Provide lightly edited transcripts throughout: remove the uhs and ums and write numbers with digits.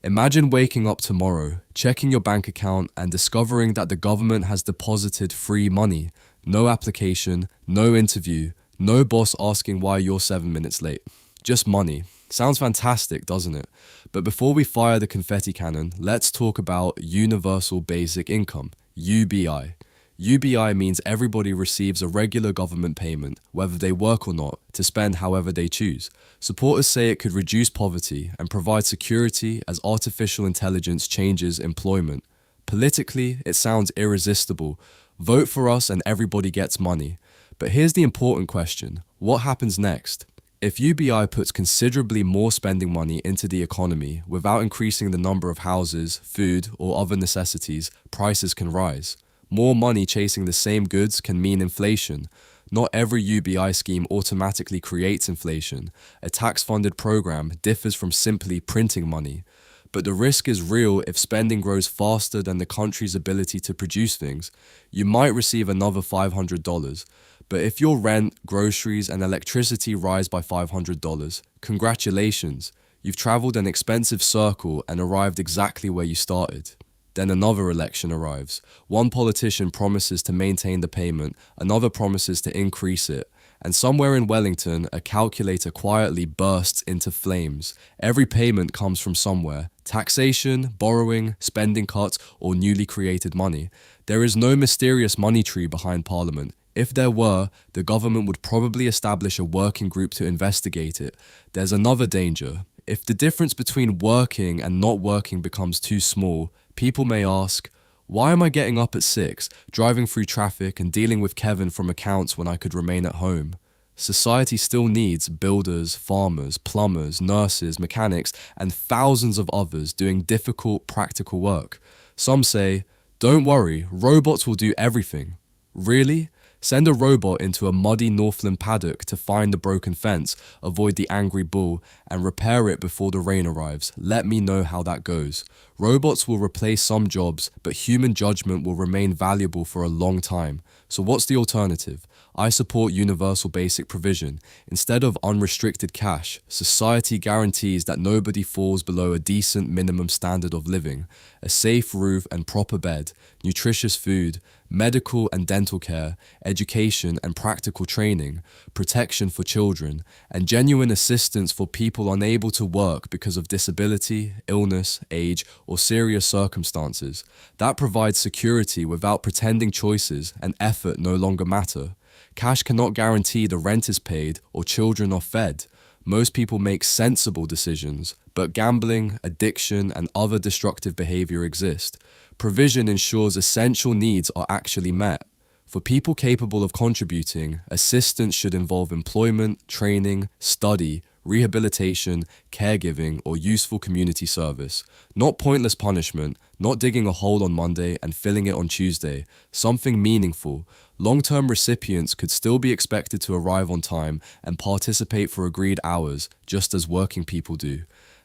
Imagine waking up tomorrow, checking your bank account, and discovering that the government has deposited free money. No application, no interview, no boss asking why you're 7 minutes late. Just money. Sounds fantastic, doesn't it? But before we fire the confetti cannon, let's talk about Universal Basic Income, UBI. UBI means everybody receives a regular government payment, whether they work or not, to spend however they choose. Supporters say it could reduce poverty and provide security as artificial intelligence changes employment. Politically, it sounds irresistible. Vote for us and everybody gets money. But here's the important question: what happens next? If UBI puts considerably more spending money into the economy without increasing the number of houses, food, or other necessities, prices can rise. More money chasing the same goods can mean inflation. Not every UBI scheme automatically creates inflation. A tax-funded program differs from simply printing money. But the risk is real if spending grows faster than the country's ability to produce things. You might receive another $500. But if your rent, groceries, and electricity rise by $500, congratulations, you've traveled an expensive circle and arrived exactly where you started. Then another election arrives. One politician promises to maintain the payment, another promises to increase it. And somewhere in Wellington, a calculator quietly bursts into flames. Every payment comes from somewhere: taxation, borrowing, spending cuts, or newly created money. There is no mysterious money tree behind Parliament. If there were, the government would probably establish a working group to investigate it. There's another danger. If the difference between working and not working becomes too small, people may ask, why am I getting up at 6, driving through traffic and dealing with Kevin from accounts when I could remain at home? Society still needs builders, farmers, plumbers, nurses, mechanics, and thousands of others doing difficult, practical work. Some say, don't worry, robots will do everything. Really? Send a robot into a muddy Northland paddock to find the broken fence, avoid the angry bull, and repair it before the rain arrives. Let me know how that goes. Robots will replace some jobs, but human judgment will remain valuable for a long time. So what's the alternative? I support universal basic provision. Instead of unrestricted cash, society guarantees that nobody falls below a decent minimum standard of living. A safe roof and proper bed, nutritious food, medical and dental care, education and practical training, protection for children, and genuine assistance for people unable to work because of disability, illness, age, or serious circumstances. That provides security without pretending choices and effort no longer matter. Cash cannot guarantee the rent is paid or children are fed. Most people make sensible decisions, but gambling, addiction, and other destructive behavior exist. Provision ensures essential needs are actually met. For people capable of contributing, assistance should involve employment, training, study, rehabilitation, caregiving, or useful community service. Not pointless punishment, not digging a hole on Monday and filling it on Tuesday. Something meaningful. Long-term recipients could still be expected to arrive on time and participate for agreed hours, just as working people do.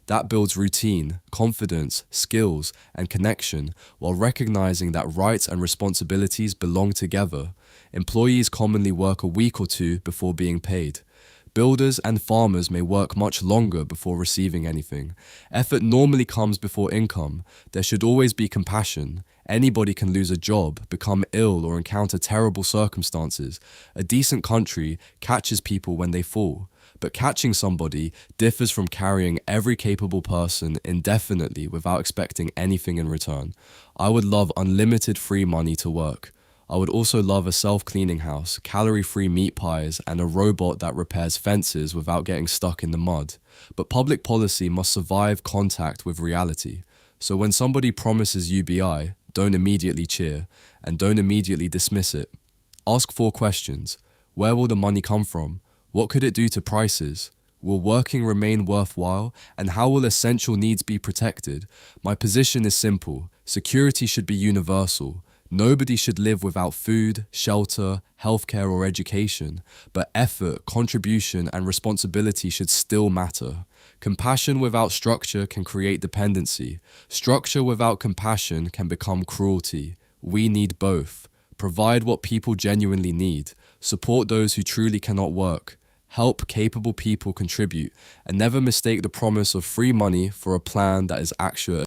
That builds routine, confidence, skills, and connection, while recognizing that rights and responsibilities belong together. Employees commonly work a week or two before being paid. Builders and farmers may work much longer before receiving anything. Effort normally comes before income. There should always be compassion. Anybody can lose a job, become ill, or encounter terrible circumstances. A decent country catches people when they fall. But catching somebody differs from carrying every capable person indefinitely without expecting anything in return. I would love unlimited free money to work. I would also love a self-cleaning house, calorie-free meat pies, and a robot that repairs fences without getting stuck in the mud. But public policy must survive contact with reality. So when somebody promises UBI, don't immediately cheer, and don't immediately dismiss it. Ask 4 questions. Where will the money come from? What could it do to prices? Will working remain worthwhile? And how will essential needs be protected? My position is simple. Security should be universal. Nobody should live without food, shelter, healthcare, or education. But effort, contribution, and responsibility should still matter. Compassion without structure can create dependency. Structure without compassion can become cruelty. We need both. Provide what people genuinely need. Support those who truly cannot work. Help capable people contribute, and never mistake the promise of free money for a plan that is actually